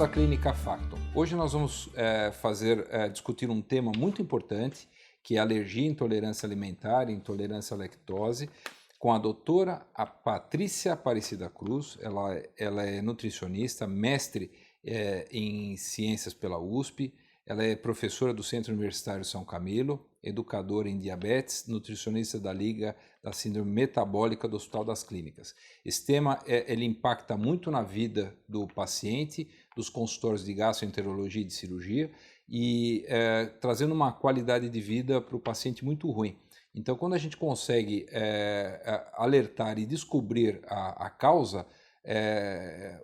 da Clínica Facton. Hoje nós vamos discutir um tema muito importante, que é alergia e intolerância alimentar e intolerância à lactose, com a doutora Patrícia Aparecida Cruz. Ela é nutricionista, mestre em ciências pela USP, ela é professora do Centro Universitário São Camilo, educadora em diabetes, nutricionista da Liga da Síndrome Metabólica do Hospital das Clínicas. Esse tema ele impacta muito na vida do paciente, dos consultórios de gastroenterologia e de cirurgia, e trazendo uma qualidade de vida para o paciente muito ruim. Então, quando a gente consegue alertar e descobrir a causa,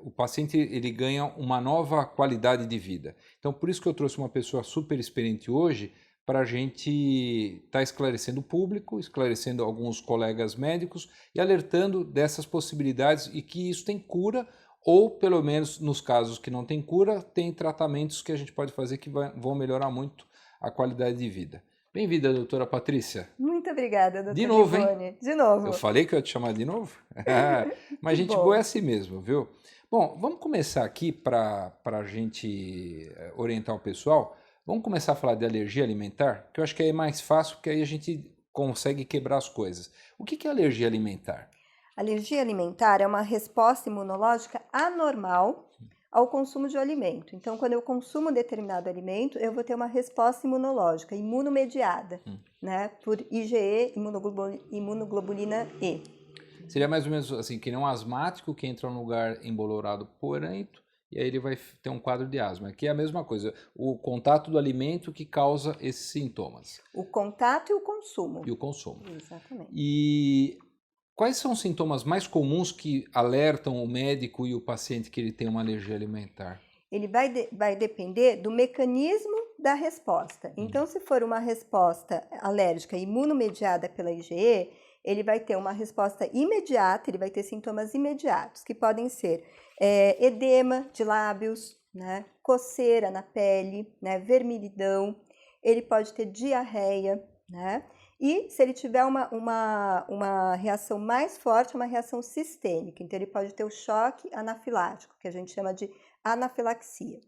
o paciente ele ganha uma nova qualidade de vida. Então, por isso que eu trouxe uma pessoa super experiente hoje, para a gente estar esclarecendo o público, esclarecendo alguns colegas médicos e alertando dessas possibilidades e que isso tem cura, ou pelo menos nos casos que não tem cura, tem tratamentos que a gente pode fazer que vão melhorar muito a qualidade de vida. Bem-vinda, doutora Patrícia. Muito obrigada, doutora De novo, Livone. hein? De novo. Eu falei que eu ia te chamar de novo? Mas gente boa é assim mesmo, viu? Bom, vamos começar aqui para a gente orientar o pessoal. Vamos começar a falar de alergia alimentar, que eu acho que aí é mais fácil, porque aí a gente consegue quebrar as coisas. O que é alergia alimentar? Alergia alimentar é uma resposta imunológica anormal ao consumo de um alimento. Então, quando eu consumo determinado alimento, eu vou ter uma resposta imunológica, imunomediada, né, por IgE, imunoglobulina E. Seria mais ou menos assim, que nem um asmático que entra num lugar embolorado poeirento, e aí ele vai ter um quadro de asma, que é a mesma coisa, o contato do alimento que causa esses sintomas. O contato e o consumo. E o consumo. Exatamente. E quais são os sintomas mais comuns que alertam o médico e o paciente que ele tem uma alergia alimentar? Ele vai depender do mecanismo da resposta. Então, se for uma resposta alérgica imunomediada pela IgE, ele vai ter uma resposta imediata, ele vai ter sintomas imediatos, que podem ser edema de lábios, né, coceira na pele, né, vermelhidão, ele pode ter diarreia, né, e se ele tiver uma reação mais forte, uma reação sistêmica, então ele pode ter o choque anafilático, que a gente chama de anafilaxia.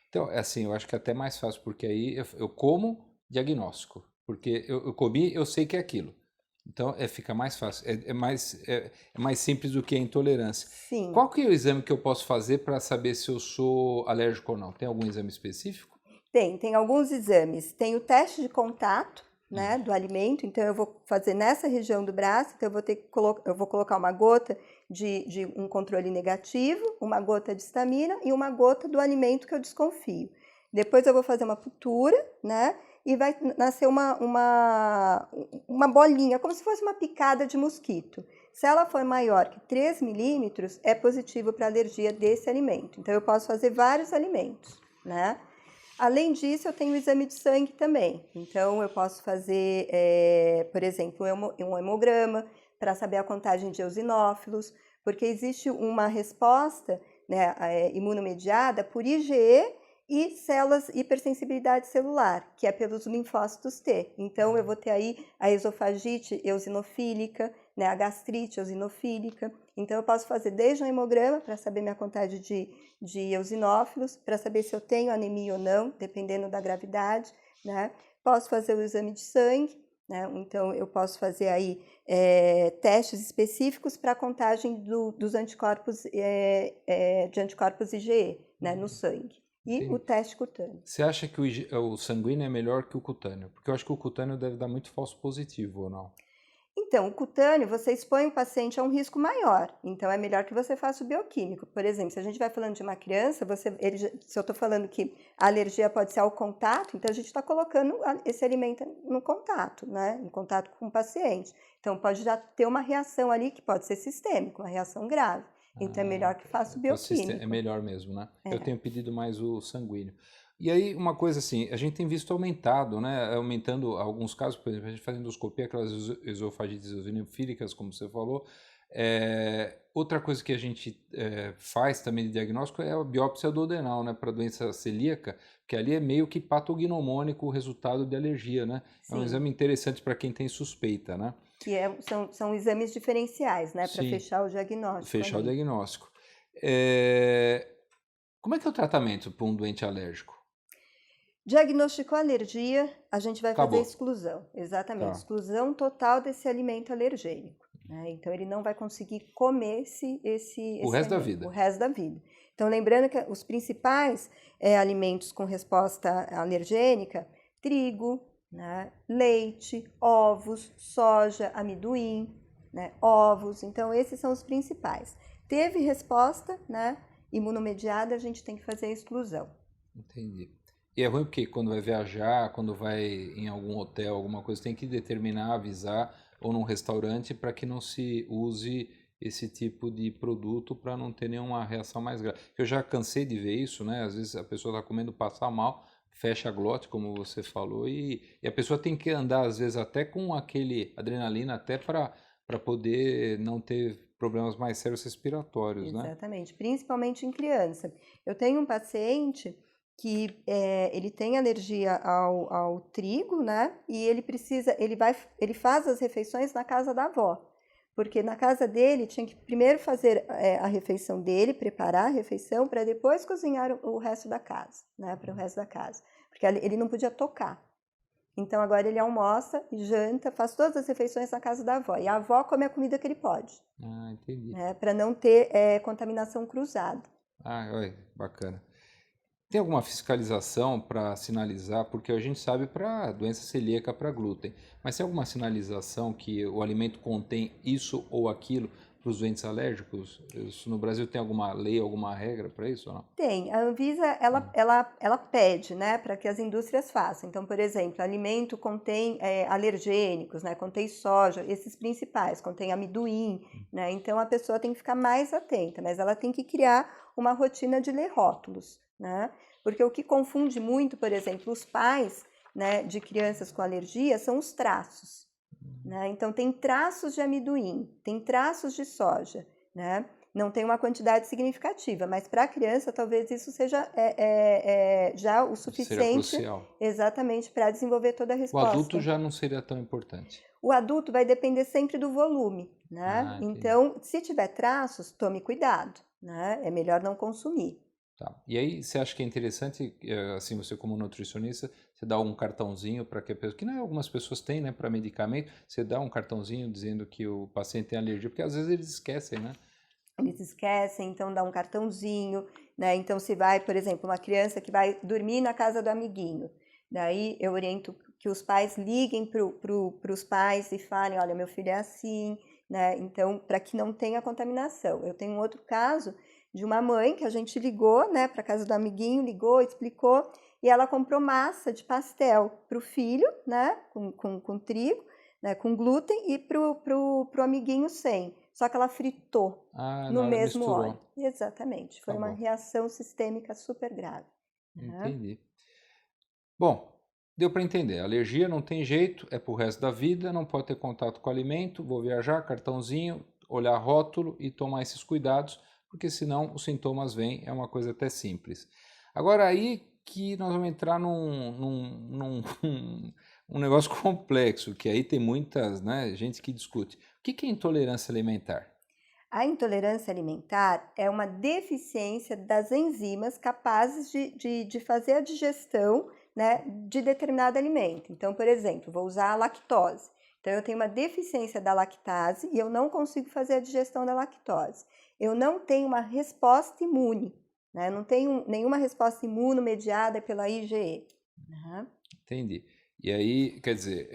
Então, assim, eu acho que é até mais fácil, porque aí eu como diagnóstico, porque eu comi, eu sei que é aquilo. Então, fica mais fácil, é mais simples do que a intolerância. Sim. Qual que é o exame que eu posso fazer para saber se eu sou alérgico ou não? Tem algum exame específico? Tem alguns exames. Tem o teste de contato, né, do alimento, então eu vou fazer nessa região do braço, então eu vou colocar uma gota de um controle negativo, uma gota de histamina e uma gota do alimento que eu desconfio. Depois eu vou fazer uma cultura, né, e vai nascer uma bolinha, como se fosse uma picada de mosquito. Se ela for maior que 3 milímetros, é positivo para alergia desse alimento. Então eu posso fazer vários alimentos, né? Além disso, eu tenho o exame de sangue também. Então, eu posso fazer, por exemplo, um hemograma para saber a contagem de eosinófilos, porque existe uma resposta, né, imunomediada por IgE e células hipersensibilidade celular, que é pelos linfócitos T. Então, eu vou ter aí a esofagite eosinofílica, né, a gastrite eosinofílica. Então, eu posso fazer desde um hemograma para saber minha contagem de eosinófilos, para saber se eu tenho anemia ou não, dependendo da gravidade, né? Posso fazer o exame de sangue, né? Então, eu posso fazer aí testes específicos para a contagem dos anticorpos, de anticorpos IgE, né, no sangue. E Entendi. o teste cutâneo. Você acha que o sanguíneo é melhor que o cutâneo? Porque eu acho que o cutâneo deve dar muito falso positivo, ou não? Então, o cutâneo, você expõe o paciente a um risco maior. Então, é melhor que você faça o bioquímico. Por exemplo, se a gente vai falando de uma criança, se eu estou falando que a alergia pode ser ao contato, então a gente está colocando esse alimento no contato, né? Em contato com o paciente. Então, pode já ter uma reação ali que pode ser sistêmica, uma reação grave. Então, é melhor que faça o bioquímico. É melhor mesmo, né? Eu tenho pedido mais o sanguíneo. E aí, uma coisa assim, a gente tem visto aumentado, né? Aumentando alguns casos, por exemplo, a gente faz endoscopia, aquelas esofagites eosinofílicas, como você falou. Outra coisa que a gente faz também de diagnóstico é a biópsia duodenal, né? Para doença celíaca, que ali é meio que patognomônico o resultado de alergia, né? Sim. É um exame interessante para quem tem suspeita, né? Que são exames diferenciais, né? Para fechar o diagnóstico. Fechar o diagnóstico. Como é que é o tratamento para um doente alérgico? Diagnosticou alergia, a gente vai fazer Acabou. exclusão, exatamente, Tá. exclusão total desse alimento alergênico, né? Então ele não vai conseguir comer O esse resto da alimento o vida. resto da vida. Então lembrando que os principais alimentos com resposta alergênica, trigo, né? Leite, ovos, soja, amendoim, né? Ovos, então esses são os principais. Teve resposta, né? Imunomediada, a gente tem que fazer a exclusão. Entendi. E é ruim porque quando vai viajar, quando vai em algum hotel, alguma coisa, tem que determinar, avisar, ou num restaurante, para que não se use esse tipo de produto para não ter nenhuma reação mais grave. Eu já cansei de ver isso, né? Às vezes a pessoa está comendo, passa mal, fecha a glote, como você falou, e a pessoa tem que andar, às vezes, até com aquele adrenalina, até para poder não ter problemas mais sérios respiratórios, né? Exatamente, principalmente em criança. Eu tenho um paciente que ele tem alergia ao trigo, né? E ele faz as refeições na casa da avó, porque na casa dele tinha que primeiro fazer a refeição dele, preparar a refeição para depois cozinhar o resto da casa, né? Para o resto da casa, porque ele não podia tocar. Então agora ele almoça e janta, faz todas as refeições na casa da avó. E a avó come a comida que ele pode. Ah, entendi. Né, para não ter contaminação cruzada. Ah, olha, bacana. Tem alguma fiscalização para sinalizar? Porque a gente sabe para doença celíaca para glúten, mas tem alguma sinalização que o alimento contém isso ou aquilo para os doentes alérgicos? Isso no Brasil tem alguma lei, alguma regra para isso ou não? Tem, a Anvisa ela pede, né, para que as indústrias façam. Então, por exemplo, alimento contém alergênicos, né, contém soja, esses principais, contém amendoim, né, então a pessoa tem que ficar mais atenta, mas ela tem que criar uma rotina de ler rótulos, né, porque o que confunde muito, por exemplo, os pais, né, de crianças com alergia são os traços, né, então tem traços de amendoim, tem traços de soja, né, não tem uma quantidade significativa, mas para a criança talvez isso seja já o Seria suficiente crucial. exatamente para desenvolver toda a O resposta. adulto já não seria tão importante. O adulto vai depender sempre do volume, né? Ah, entendi. Então, se tiver traços, tome cuidado, né? É melhor não consumir. Tá. E aí, você acha que é interessante, assim, você como nutricionista, você dá um cartãozinho para que a pessoa, que não algumas pessoas têm, né, para medicamento, você dá um cartãozinho dizendo que o paciente tem alergia, porque às vezes eles esquecem, né? Eles esquecem, então dá um cartãozinho, né? Então, se vai, por exemplo, uma criança que vai dormir na casa do amiguinho, daí eu oriento que os pais liguem para os pais e falem, olha, meu filho é assim, né? Então, para que não tenha contaminação. Eu tenho um outro caso de uma mãe que a gente ligou, né, para a casa do amiguinho, ligou, explicou, e ela comprou massa de pastel para o filho, né, com trigo, né, com glúten, e para o amiguinho sem. Só que ela fritou no Ela mesmo misturou. óleo. Exatamente. Foi Tá uma bom. reação sistêmica super grave. Né? Entendi. Bom, deu para entender. Alergia não tem jeito, é pro resto da vida, não pode ter contato com o alimento, vou viajar, cartãozinho, olhar rótulo e tomar esses cuidados, porque senão os sintomas vêm, é uma coisa até simples. Agora aí que nós vamos entrar um negócio complexo, que aí tem muitas, né, gente que discute. O que é intolerância alimentar? A intolerância alimentar é uma deficiência das enzimas capazes de fazer a digestão, né, de determinado alimento. Então, por exemplo, vou usar a lactose. Então, eu tenho uma deficiência da lactase e eu não consigo fazer a digestão da lactose. Eu não tenho uma resposta imune, né? Não tenho nenhuma resposta imunomediada pela IgE. Uhum. Entendi. E aí, quer dizer,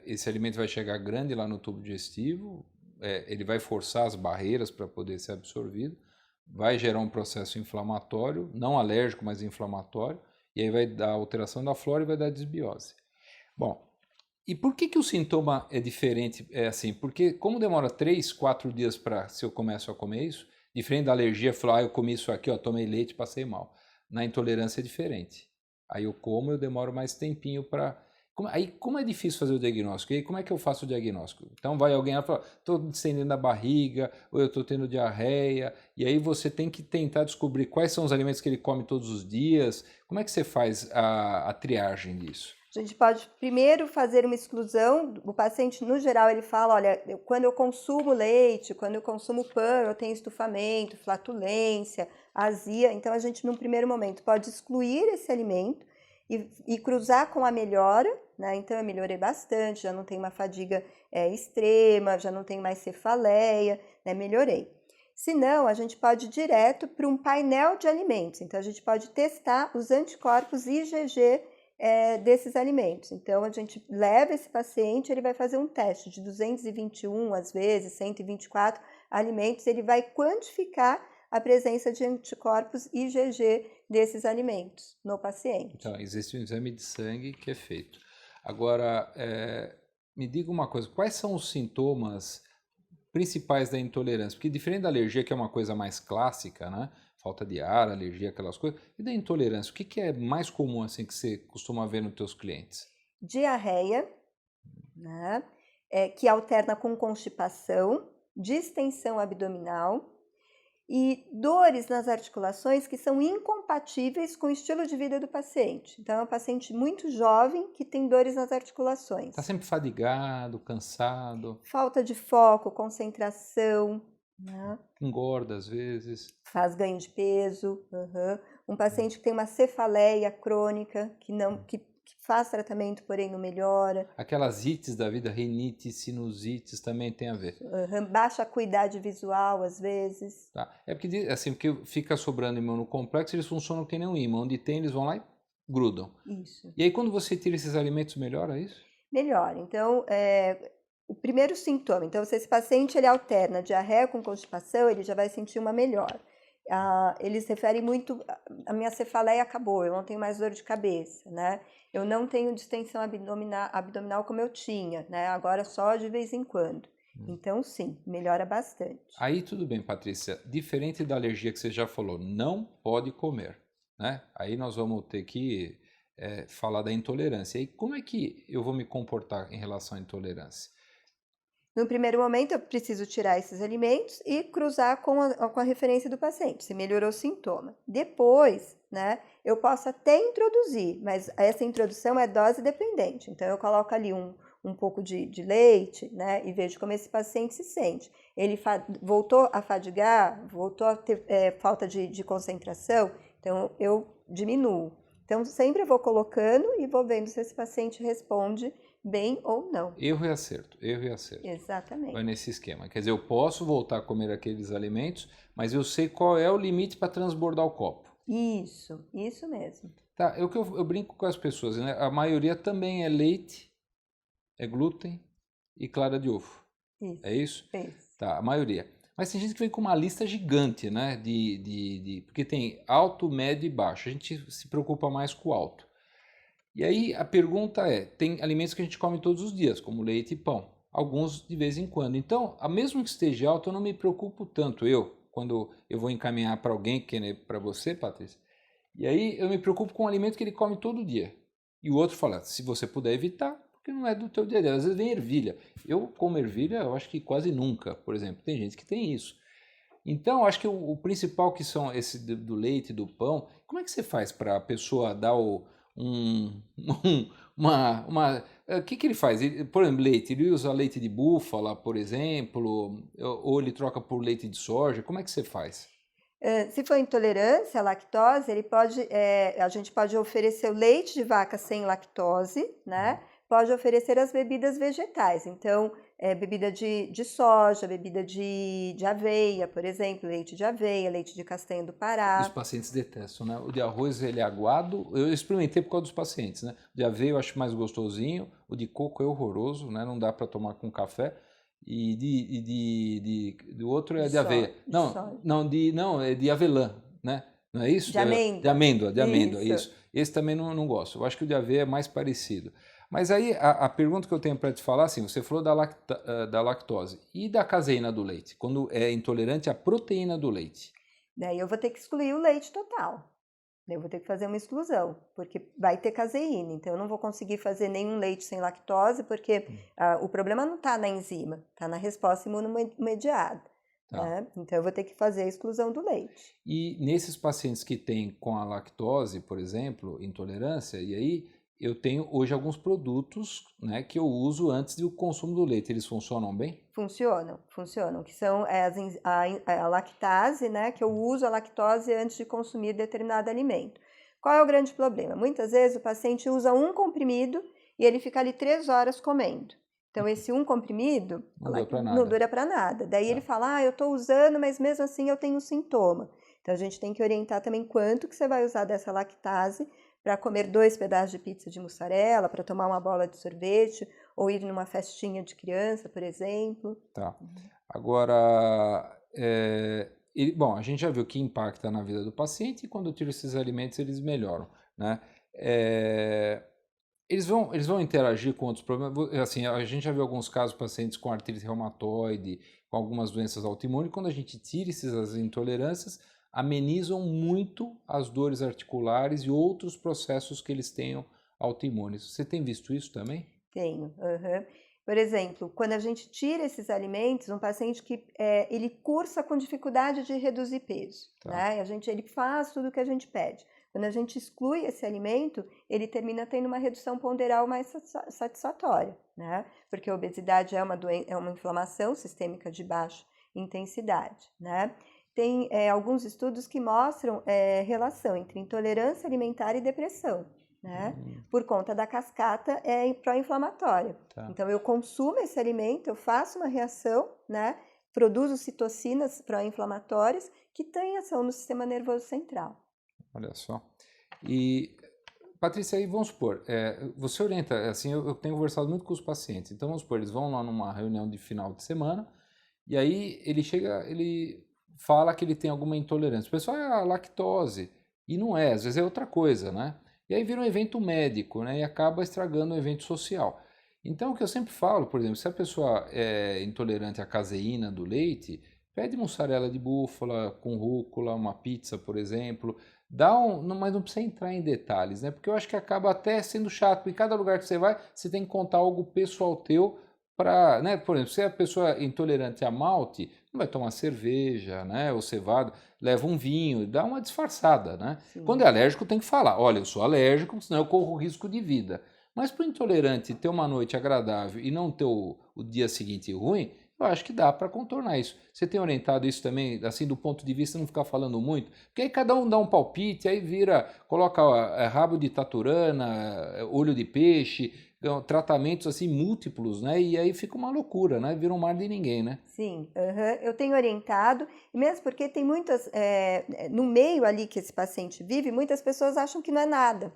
esse alimento vai chegar grande lá no tubo digestivo, ele vai forçar as barreiras para poder ser absorvido, vai gerar um processo inflamatório, não alérgico, mas inflamatório, e aí vai dar alteração da flora e vai dar desbiose. Bom, e por que o sintoma é diferente? É assim, porque como demora 3, 4 dias para se eu começo a comer isso, diferente da alergia, falar, eu comi isso aqui, ó, tomei leite, passei mal. Na intolerância é diferente. Aí eu como, eu demoro mais tempinho para... Aí como é difícil fazer o diagnóstico? E aí como é que eu faço o diagnóstico? Então vai alguém lá e fala, estou distendendo a barriga, ou eu estou tendo diarreia, e aí você tem que tentar descobrir quais são os alimentos que ele come todos os dias. Como é que você faz a triagem disso? A gente pode primeiro fazer uma exclusão. O paciente, no geral, ele fala, olha, quando eu consumo leite, quando eu consumo pão, eu tenho estufamento, flatulência, azia. Então, a gente, num primeiro momento, pode excluir esse alimento e cruzar com a melhora, né? Então, eu melhorei bastante, já não tenho uma fadiga extrema, já não tenho mais cefaleia, né? Melhorei. Se não, a gente pode ir direto para um painel de alimentos. Então, a gente pode testar os anticorpos IgG desses alimentos. Então, a gente leva esse paciente, ele vai fazer um teste de 221, às vezes, 124 alimentos, ele vai quantificar a presença de anticorpos IgG desses alimentos no paciente. Então, existe um exame de sangue que é feito. Agora, me diga uma coisa, quais são os sintomas principais da intolerância? Porque diferente da alergia, que é uma coisa mais clássica, né? Falta de ar, alergia, aquelas coisas. E da intolerância, o que é mais comum assim que você costuma ver nos teus clientes? Diarreia, né? Que alterna com constipação, distensão abdominal e dores nas articulações que são incompatíveis com o estilo de vida do paciente. Então, é um paciente muito jovem que tem dores nas articulações. Está sempre fadigado, cansado. Falta de foco, concentração, né? Engorda às vezes. Faz ganho de peso. Um paciente que tem uma cefaleia crônica, que faz tratamento, porém não melhora. Aquelas ites da vida, rinite, sinusites, também tem a ver. Baixa acuidade visual, às vezes. Tá. É porque, assim, porque fica sobrando imunocomplexo, eles funcionam que nem um imã. Onde tem, eles vão lá e grudam. Isso. E aí, quando você tira esses alimentos, melhora isso? Melhora. Então, o primeiro sintoma. Então, se esse paciente ele alterna diarreia com constipação, ele já vai sentir uma melhora. Eles referem muito, a minha cefaleia acabou, eu não tenho mais dor de cabeça, né? Eu não tenho distensão abdominal como eu tinha, né? Agora só de vez em quando. Então, sim, melhora bastante. Aí tudo bem, Patrícia. Diferente da alergia que você já falou, não pode comer, né? Aí nós vamos ter que falar da intolerância. E como é que eu vou me comportar em relação à intolerância? No primeiro momento, eu preciso tirar esses alimentos e cruzar com a referência do paciente, se melhorou o sintoma. Depois, né, eu posso até introduzir, mas essa introdução é dose dependente. Então, eu coloco ali um pouco de leite, né, e vejo como esse paciente se sente. Ele voltou a fadigar, voltou a ter falta de concentração, então eu diminuo. Então, sempre eu vou colocando e vou vendo se esse paciente responde bem ou não. Erro e acerto, erro e acerto. Exatamente. Vai nesse esquema. Quer dizer, eu posso voltar a comer aqueles alimentos, mas eu sei qual é o limite para transbordar o copo. Isso mesmo. Tá, eu brinco com as pessoas, né? A maioria também é leite, é glúten e clara de ovo. Isso. É isso? Isso. Tá, a maioria. Mas tem gente que vem com uma lista gigante, né? Porque tem alto, médio e baixo. A gente se preocupa mais com o alto. E aí a pergunta tem alimentos que a gente come todos os dias, como leite e pão. Alguns de vez em quando. Então, mesmo que esteja alto, eu não me preocupo tanto. Quando eu vou encaminhar para alguém, que é para você, Patrícia, e aí eu me preocupo com um alimento que ele come todo dia. E o outro fala, se você puder evitar, porque não é do teu dia a dia. Às vezes vem ervilha. Eu como ervilha, eu acho que quase nunca, por exemplo. Tem gente que tem isso. Então, eu acho que o principal que são esse do leite e do pão, como é que você faz para a pessoa dar o que ele faz? Por exemplo, leite, ele usa leite de búfala, por exemplo, ou ele troca por leite de soja, como é que você faz? Se for intolerância à lactose, a gente pode oferecer o leite de vaca sem lactose, né? Pode oferecer as bebidas vegetais, então bebida de soja, bebida de aveia, por exemplo, leite de aveia, leite de castanha do Pará. Os pacientes detestam, né? O de arroz ele é aguado, eu experimentei por causa dos pacientes, né? O de aveia eu acho mais gostosinho, o de coco é horroroso, né? Não dá para tomar com café. E do outro é de aveia. Não, é de avelã, né? Não é isso? De amêndoa. De amêndoa, isso. Esse também não gosto. Eu acho que o de aveia é mais parecido. Mas aí a pergunta que eu tenho para te falar, assim, você falou da lactose e da caseína do leite, quando é intolerante à proteína do leite. Daí eu vou ter que excluir o leite total. Eu vou ter que fazer uma exclusão, porque vai ter caseína. Então, eu não vou conseguir fazer nenhum leite sem lactose, porque o problema não está na enzima, está na resposta imunomediada. Tá. Né? Então, eu vou ter que fazer a exclusão do leite. E nesses pacientes que têm com a lactose, por exemplo, intolerância, e aí eu tenho hoje alguns produtos, né, que eu uso antes do consumo do leite. Eles funcionam bem? Funcionam, que são a lactase, né, que eu uso a lactose antes de consumir determinado alimento. Qual é o grande problema? Muitas vezes o paciente usa um comprimido e ele fica ali 3 horas comendo. Então, esse um comprimido não dura para nada. Daí ele fala, eu estou usando, mas mesmo assim eu tenho sintoma. Então, a gente tem que orientar também quanto que você vai usar dessa lactase para comer 2 pedaços de pizza de mussarela, para tomar uma bola de sorvete, ou ir numa festinha de criança, por exemplo. Tá. Agora, bom, a gente já viu que impacta na vida do paciente e quando eu tiro esses alimentos eles melhoram, né? Eles vão interagir com outros problemas. Assim, a gente já viu alguns casos de pacientes com artrite reumatoide, com algumas doenças autoimunes. Quando a gente tira essas intolerâncias, amenizam muito as dores articulares e outros processos que eles tenham autoimunes. Você tem visto isso também? Tenho. Por exemplo, quando a gente tira esses alimentos, um paciente que ele cursa com dificuldade de reduzir peso, né? Ele faz tudo o que a gente pede. Quando a gente exclui esse alimento, ele termina tendo uma redução ponderal mais satisfatória, né? Porque a obesidade é uma inflamação sistêmica de baixa intensidade, né? Tem alguns estudos que mostram relação entre intolerância alimentar e depressão, né? Por conta da cascata pró-inflamatória. Então, eu consumo esse alimento, eu faço uma reação, né? Produzo citocinas pró-inflamatórias que têm ação no sistema nervoso central. Olha só. E, Patrícia, aí vamos supor, você orienta, assim, eu tenho conversado muito com os pacientes, então vamos supor, eles vão lá numa reunião de final de semana, e aí ele fala que ele tem alguma intolerância. O pessoal é a lactose, e não é, às vezes é outra coisa, né? E aí vira um evento médico, né? E acaba estragando o evento social. Então, o que eu sempre falo, por exemplo, se a pessoa é intolerante à caseína do leite, pede mussarela de búfala com rúcula, uma pizza, por exemplo. Mas não precisa entrar em detalhes, né? Porque eu acho que acaba até sendo chato, porque cada lugar que você vai, você tem que contar algo pessoal teu para, né? Por exemplo, se a pessoa é intolerante a malte, não vai tomar cerveja, né? Ou cevada, leva um vinho, dá uma disfarçada, né? Sim. Quando é alérgico, tem que falar, olha, eu sou alérgico, senão eu corro risco de vida. Mas para o intolerante ter uma noite agradável e não ter o dia seguinte ruim, eu acho que dá para contornar isso. Você tem orientado isso também, assim, do ponto de vista de não ficar falando muito? Porque aí cada um dá um palpite, aí coloca rabo de taturana, olho de peixe, tratamentos assim múltiplos, né? E aí fica uma loucura, né? Vira um mar de ninguém, né? Sim, eu tenho orientado, e mesmo porque tem muitas, no meio ali que esse paciente vive, muitas pessoas acham que não é nada,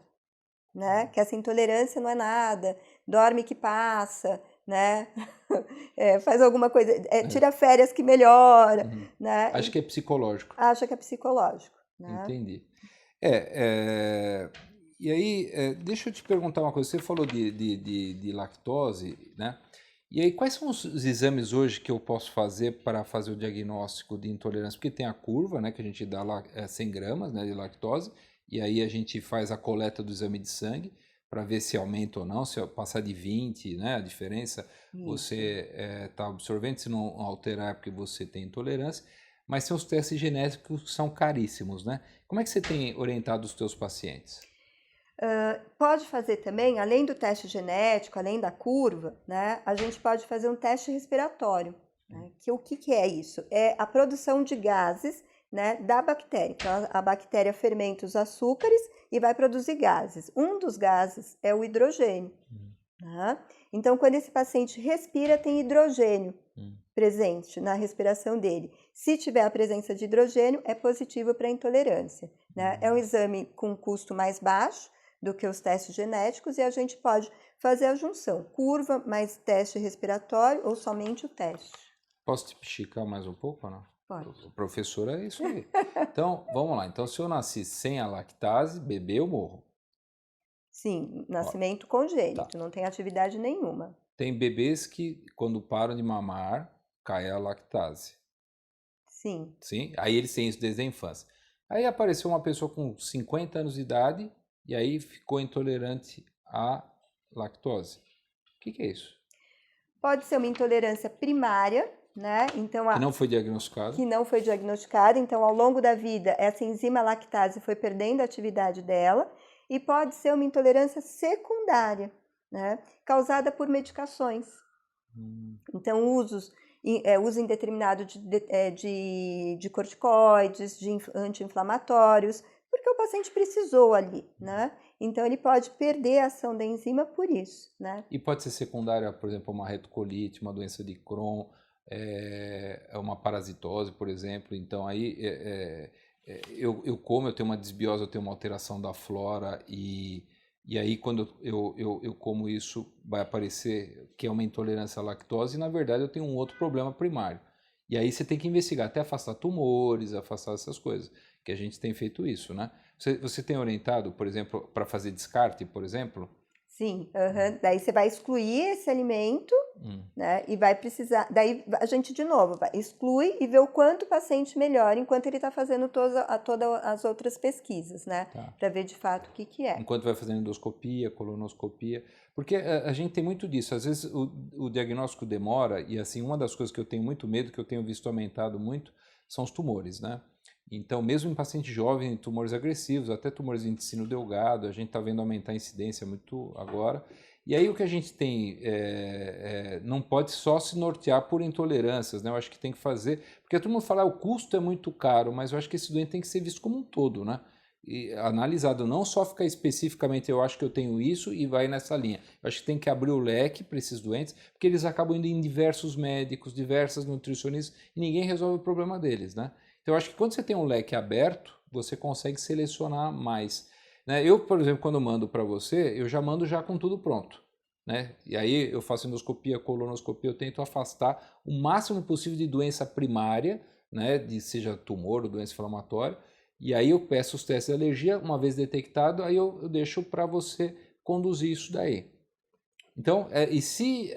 né? Que essa intolerância não é nada, dorme que passa, né? Faz alguma coisa, tira férias que melhora, né? Acho que é psicológico. Acha que é psicológico, né? Entendi. E aí, deixa eu te perguntar uma coisa. Você falou de lactose, né? E aí, quais são os exames hoje que eu posso fazer para fazer o diagnóstico de intolerância? Porque tem a curva, né, que a gente dá lá 100 gramas, né, de lactose, e aí a gente faz a coleta do exame de sangue para ver se aumenta ou não, se passar de 20, né, a diferença, você está absorvendo, se não alterar é porque você tem intolerância, mas tem os testes genéticos que são caríssimos, né? Como é que você tem orientado os teus pacientes? Pode fazer também, além do teste genético, além da curva, né, a gente pode fazer um teste respiratório, né, que o que é isso? É a produção de gases, né, da bactéria. Então, a bactéria fermenta os açúcares e vai produzir gases. Um dos gases é o hidrogênio. Tá? Então, quando esse paciente respira, tem hidrogênio presente na respiração dele. Se tiver a presença de hidrogênio, é positivo para a intolerância. Né? É um exame com custo mais baixo do que os testes genéticos e a gente pode fazer a junção, curva mais teste respiratório ou somente o teste. Posso te esticar mais um pouco ou não? Pode. O professor é isso aí. Então, vamos lá. Então, se eu nasci sem a lactase, bebê, eu morro. Sim, nascimento congênito, tá. Não tem atividade nenhuma. Tem bebês que, quando param de mamar, cai a lactase. Sim. Sim? Aí eles têm isso desde a infância. Aí apareceu uma pessoa com 50 anos de idade e aí ficou intolerante à lactose. O que é isso? Pode ser uma intolerância primária, né? Então, que não foi diagnosticada. Que não foi diagnosticada. Então, ao longo da vida, essa enzima lactase foi perdendo a atividade dela. e pode ser uma intolerância secundária, né, causada por medicações. Então, uso indeterminado de corticoides, de anti-inflamatórios, porque o paciente precisou ali, né? Então, ele pode perder a ação da enzima por isso, né? E pode ser secundária, por exemplo, uma retocolite, uma doença de Crohn, uma parasitose, por exemplo. Então, aí eu tenho uma desbiose, eu tenho uma alteração da flora e aí quando eu como isso vai aparecer que é uma intolerância à lactose e na verdade eu tenho um outro problema primário. E aí você tem que investigar até afastar tumores, afastar essas coisas, que a gente tem feito isso, né? Você tem orientado, por exemplo, para fazer descarte, por exemplo? Sim, daí você vai excluir esse alimento, né? E vai precisar. Daí a gente, de novo, exclui e vê o quanto o paciente melhora enquanto ele está fazendo todas as outras pesquisas, né? Tá. Para ver de fato o que é. Enquanto vai fazendo endoscopia, colonoscopia. Porque a gente tem muito disso. Às vezes o diagnóstico demora, e assim, uma das coisas que eu tenho muito medo, que eu tenho visto aumentado muito, são os tumores, né? Então, mesmo em paciente jovem, tumores agressivos, até tumores de intestino delgado, a gente está vendo aumentar a incidência muito agora. E aí o que a gente tem, não pode só se nortear por intolerâncias, né? Eu acho que tem que fazer, porque todo mundo fala, o custo é muito caro, mas eu acho que esse doente tem que ser visto como um todo, né? E analisado, não só ficar especificamente, eu acho que eu tenho isso e vai nessa linha. Eu acho que tem que abrir o leque para esses doentes, porque eles acabam indo em diversos médicos, diversas nutricionistas, e ninguém resolve o problema deles, né? Então, eu acho que quando você tem um leque aberto, você consegue selecionar mais, né? Eu, por exemplo, quando mando para você, eu já mando já com tudo pronto, né? E aí eu faço endoscopia, colonoscopia, eu tento afastar o máximo possível de doença primária, né? Seja tumor ou doença inflamatória, e aí eu peço os testes de alergia, uma vez detectado, aí eu deixo para você conduzir isso daí. Então, e se,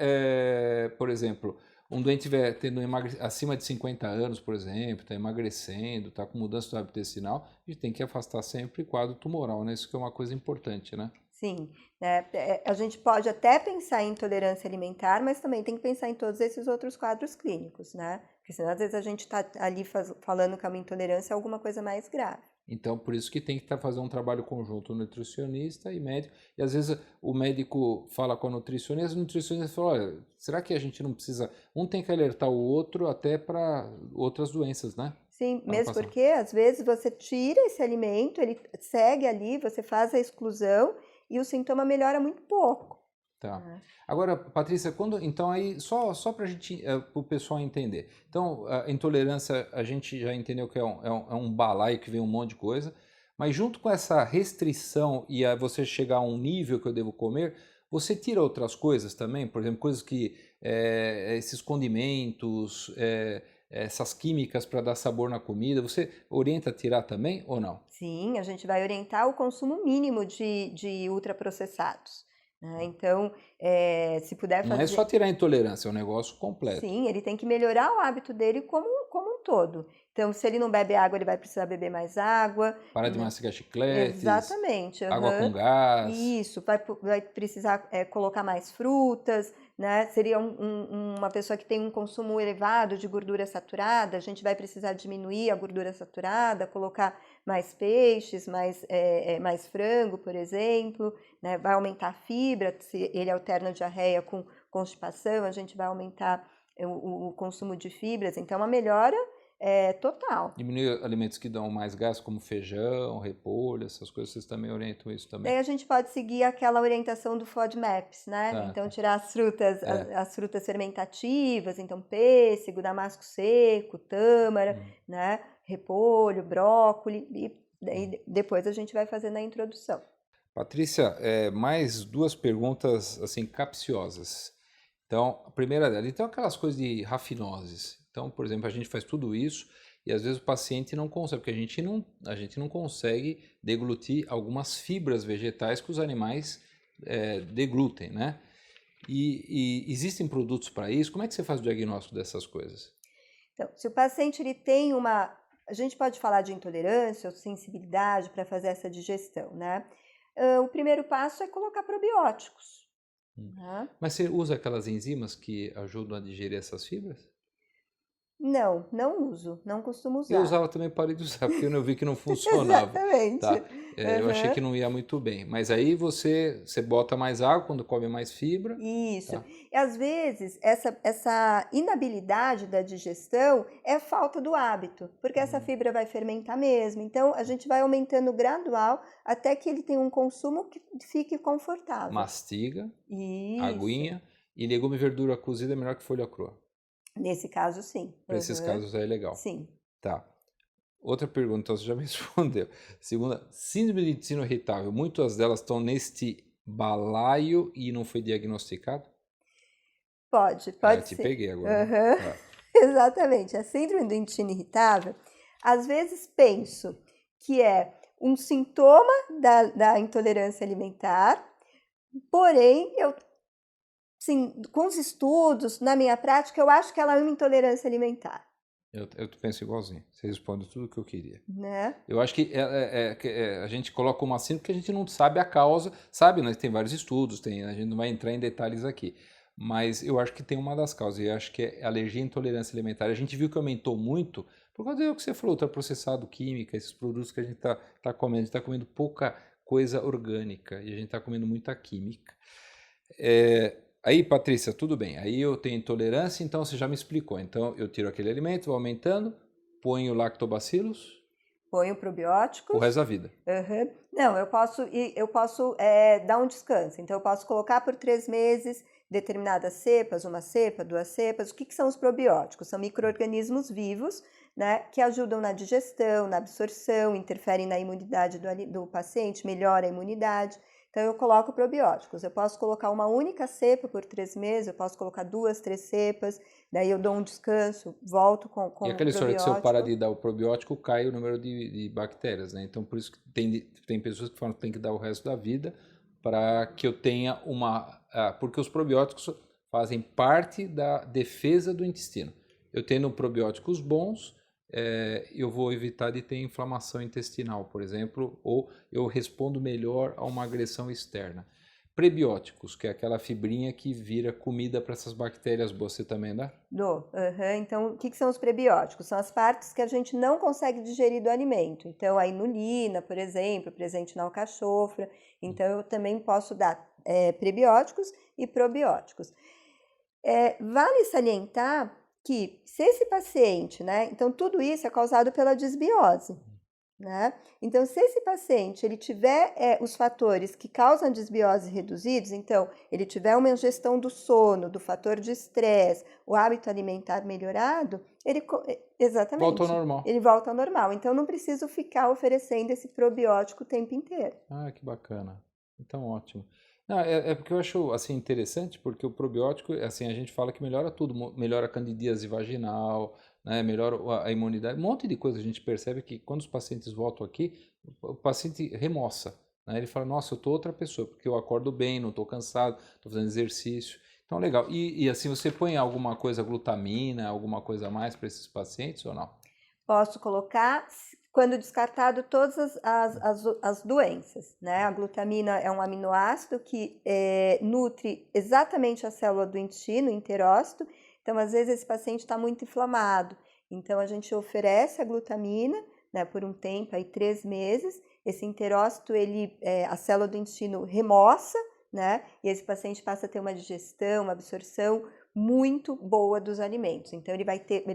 por exemplo, um doente estiver tendo acima de 50 anos, por exemplo, está emagrecendo, está com mudança do hábito intestinal, a gente tem que afastar sempre quadro tumoral, né? Isso que é uma coisa importante, né? Sim, né? A gente pode até pensar em intolerância alimentar, mas também tem que pensar em todos esses outros quadros clínicos, né? Porque senão às vezes a gente está ali falando que é uma intolerância a alguma coisa mais grave. Então, por isso que tem que fazer um trabalho conjunto nutricionista e médico. E às vezes o médico fala com a nutricionista, o nutricionista fala, olha, será que a gente não precisa... Um tem que alertar o outro até para outras doenças, né? Sim, mesmo porque às vezes você tira esse alimento, ele segue ali, você faz a exclusão e o sintoma melhora muito pouco. Tá. Agora, Patrícia, então aí só para a gente, para o pessoal entender. Então, a intolerância a gente já entendeu que é um balaio que vem um monte de coisa, mas junto com essa restrição e a você chegar a um nível que eu devo comer, você tira outras coisas também, por exemplo, coisas que esses condimentos, essas químicas para dar sabor na comida, você orienta a tirar também ou não? Sim, a gente vai orientar o consumo mínimo de ultraprocessados. Então, se puder fazer... Não é só tirar a intolerância, é um negócio completo. Sim, ele tem que melhorar o hábito dele como um todo. Então, se ele não bebe água, ele vai precisar beber mais água. Parar de mastigar chicletes. Exatamente. Água com gás. Isso, vai precisar colocar mais frutas, né? Seria uma pessoa que tem um consumo elevado de gordura saturada, a gente vai precisar diminuir a gordura saturada, colocar mais peixes, mais frango, por exemplo, né? Vai aumentar a fibra, se ele alterna diarreia com constipação, a gente vai aumentar o consumo de fibras, então é uma melhora total. Diminuir alimentos que dão mais gás, como feijão, repolho, essas coisas, vocês também orientam isso também? Daí a gente pode seguir aquela orientação do FODMAPs, né? Então tirar as frutas, as frutas fermentativas, então pêssego, damasco seco, tâmara, né? Repolho, brócolis, e daí depois a gente vai fazendo a introdução. Patrícia, mais duas perguntas assim capciosas. Então, a primeira dela, então aquelas coisas de rafinoses. Então, por exemplo, a gente faz tudo isso e às vezes o paciente não consegue, porque a gente não consegue deglutir algumas fibras vegetais que os animais deglutem, né? E existem produtos para isso? Como é que você faz o diagnóstico dessas coisas? Então, se o paciente ele tem a gente pode falar de intolerância ou sensibilidade para fazer essa digestão, né? O primeiro passo é colocar probióticos. Mas você usa aquelas enzimas que ajudam a digerir essas fibras? Não uso, não costumo usar. Eu usava também, parei de usar, porque eu vi que não funcionava. Exatamente. Tá. Eu achei que não ia muito bem. Mas aí você bota mais água quando come mais fibra. Isso. Tá. E às vezes essa inabilidade da digestão é falta do hábito, porque essa fibra vai fermentar mesmo. Então a gente vai aumentando gradual até que ele tenha um consumo que fique confortável. Mastiga, Isso. aguinha, e legume e verdura cozida é melhor que folha crua. Nesse caso, sim. Para esses casos é legal. Sim. Tá. Outra pergunta, então você já me respondeu. Segunda, síndrome de intestino irritável. Muitas delas estão neste balaio e não foi diagnosticado? Pode Te ser. peguei agora. Tá. Exatamente. A síndrome do intestino irritável, às vezes penso que é um sintoma da intolerância alimentar, porém, sim, com os estudos, na minha prática, eu acho que ela é uma intolerância alimentar. Eu penso igualzinho. Você responde tudo o que eu queria. Né? Eu acho que a gente coloca uma síndrome porque a gente não sabe a causa. Sabe, né? Tem vários estudos, a gente não vai entrar em detalhes aqui. Mas eu acho que tem uma das causas. Eu acho que é alergia e intolerância alimentar. A gente viu que aumentou muito por causa do que você falou, ultraprocessado, química, esses produtos que a gente tá comendo. A gente está comendo pouca coisa orgânica e a gente está comendo muita química. Aí, Patrícia, tudo bem. Aí eu tenho intolerância, então você já me explicou. Então eu tiro aquele alimento, vou aumentando, ponho lactobacilos. Ponho probióticos. O resto da vida. Não, eu posso dar um descanso. Então eu posso colocar por 3 meses determinadas cepas, uma cepa, 2 cepas. O que são os probióticos? São micro-organismos vivos, né, que ajudam na digestão, na absorção, interferem na imunidade do paciente, melhora a imunidade. Então eu coloco probióticos. Eu posso colocar uma única cepa por 3 meses, eu posso colocar 2, 3 cepas, daí eu dou um descanso, volto com E aquela história que se eu probiótico. parar de dar o probiótico, cai o número de bactérias, né? Então por isso que tem pessoas que falam que tem que dar o resto da vida para que eu tenha porque os probióticos fazem parte da defesa do intestino. Eu tendo probióticos bons, eu vou evitar de ter inflamação intestinal, por exemplo, ou eu respondo melhor a uma agressão externa. Prebióticos, que é aquela fibrinha que vira comida para essas bactérias boas, você também dá? Dou. Então, o que são os prebióticos? São as partes que a gente não consegue digerir do alimento. Então, a inulina, por exemplo, presente na alcachofra. Então, eu também posso dar prebióticos e probióticos. Vale salientar que se esse paciente, né? Então, tudo isso é causado pela disbiose. Né? Então, se esse paciente ele tiver os fatores que causam disbiose reduzidos, então ele tiver uma ingestão do sono, do fator de estresse, o hábito alimentar melhorado, exatamente, volta ao normal. Ele volta ao normal. Então, não preciso ficar oferecendo esse probiótico o tempo inteiro. Ah, que bacana. Então, ótimo. Não, é porque eu acho assim interessante, porque o probiótico, assim, a gente fala que melhora tudo, melhora a candidíase vaginal, né, melhora a imunidade, um monte de coisa. A gente percebe que quando os pacientes voltam aqui, o paciente remoça, né, ele fala, nossa, eu estou outra pessoa, porque eu acordo bem, não estou cansado, estou fazendo exercício. Então, legal. E assim, você põe alguma coisa, glutamina, alguma coisa a mais para esses pacientes ou não? Posso colocar, quando descartado todas as doenças, né? A glutamina é um aminoácido que nutre exatamente a célula do intestino, o enterócito. Então, às vezes, esse paciente está muito inflamado. Então, a gente oferece a glutamina, né, por um tempo, aí 3 meses. Esse enterócito, a célula do intestino remoça, né? E esse paciente passa a ter uma digestão, uma absorção muito boa dos alimentos. Então, ele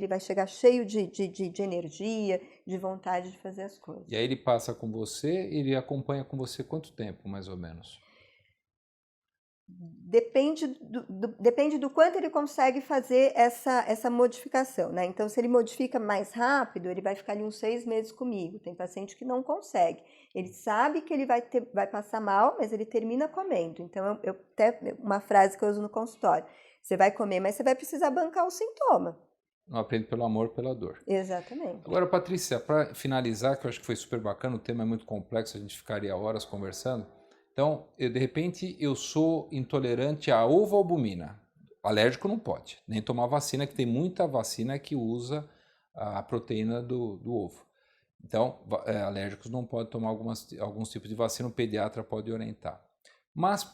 vai chegar cheio de energia, de vontade de fazer as coisas. E aí ele passa com você, ele acompanha com você quanto tempo, mais ou menos? Depende do quanto ele consegue fazer essa modificação, né? Então, se ele modifica mais rápido, ele vai ficar ali uns 6 meses comigo. Tem paciente que não consegue. Ele sabe que ele vai passar mal, mas ele termina comendo. Então, até uma frase que eu uso no consultório. Você vai comer, mas você vai precisar bancar o sintoma. Não aprende pelo amor, pela dor. Exatamente. Agora, Patrícia, para finalizar, que eu acho que foi super bacana, o tema é muito complexo, a gente ficaria horas conversando. Então, de repente, eu sou intolerante à ovoalbumina. Alérgico não pode, nem tomar vacina, que tem muita vacina que usa a proteína do ovo. Então, alérgicos não podem tomar alguns tipos de vacina, o pediatra pode orientar. Mas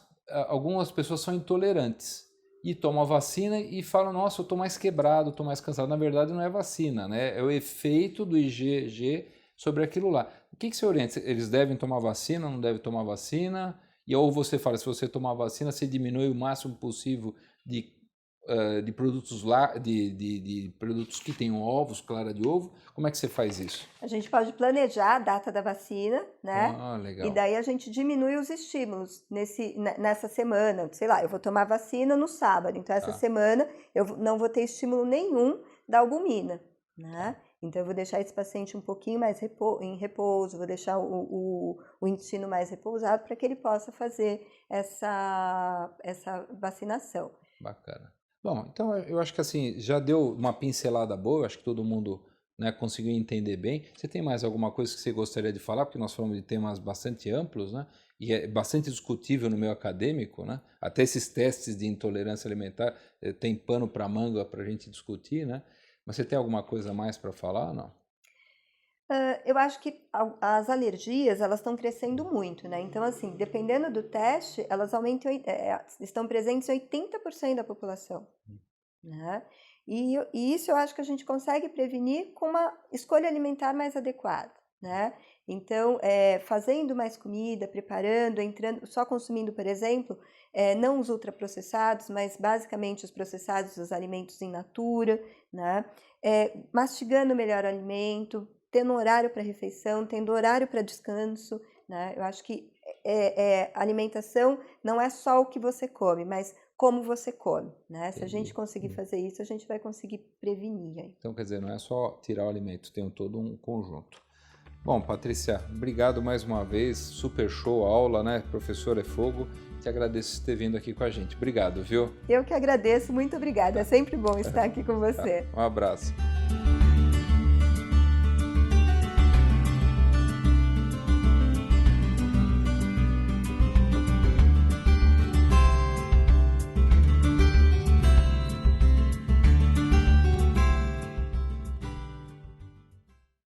algumas pessoas são intolerantes e tomam a vacina e falam, nossa, eu estou mais quebrado, estou mais cansado. Na verdade, não é vacina, né? É o efeito do IgG sobre aquilo lá. O que você orienta? Eles devem tomar vacina, não devem tomar vacina? Ou você fala, se você tomar vacina, você diminui o máximo possível de produtos de produtos que tenham ovos, clara de ovo. Como é que você faz isso? A gente pode planejar a data da vacina, né? Ah, legal. E daí a gente diminui os estímulos nessa semana. Sei lá, eu vou tomar vacina no sábado, então essa semana eu não vou ter estímulo nenhum da albumina, né? Então eu vou deixar esse paciente um pouquinho mais em repouso, vou deixar o intestino mais repousado para que ele possa fazer essa vacinação. Bacana. Bom, então eu acho que assim, já deu uma pincelada boa, eu acho que todo mundo, né, conseguiu entender bem. Você tem mais alguma coisa que você gostaria de falar? Porque nós falamos de temas bastante amplos, né? E é bastante discutível no meio acadêmico, né? Até esses testes de intolerância alimentar tem pano para manga para a gente discutir, né? Mas você tem alguma coisa a mais para falar ou não? Eu acho que as alergias, elas estão crescendo muito, né? Então, assim, dependendo do teste, elas estão presentes em 80% da população, né? E isso eu acho que a gente consegue prevenir com uma escolha alimentar mais adequada, né? Então, fazendo mais comida, preparando, só consumindo, por exemplo, não os ultraprocessados, mas basicamente os processados, os alimentos in natura, né? Mastigando melhor o alimento, tendo horário para refeição, tendo horário para descanso, né? Eu acho que alimentação não é só o que você come, mas como você come, né? Se a gente conseguir fazer isso, a gente vai conseguir prevenir. Então, quer dizer, não é só tirar o alimento, tem todo um conjunto. Bom, Patrícia, obrigado mais uma vez, super show a aula, né? Professor é fogo, te agradeço por ter vindo aqui com a gente. Obrigado, viu? Eu que agradeço, muito obrigada, é sempre bom estar aqui com você. Um abraço.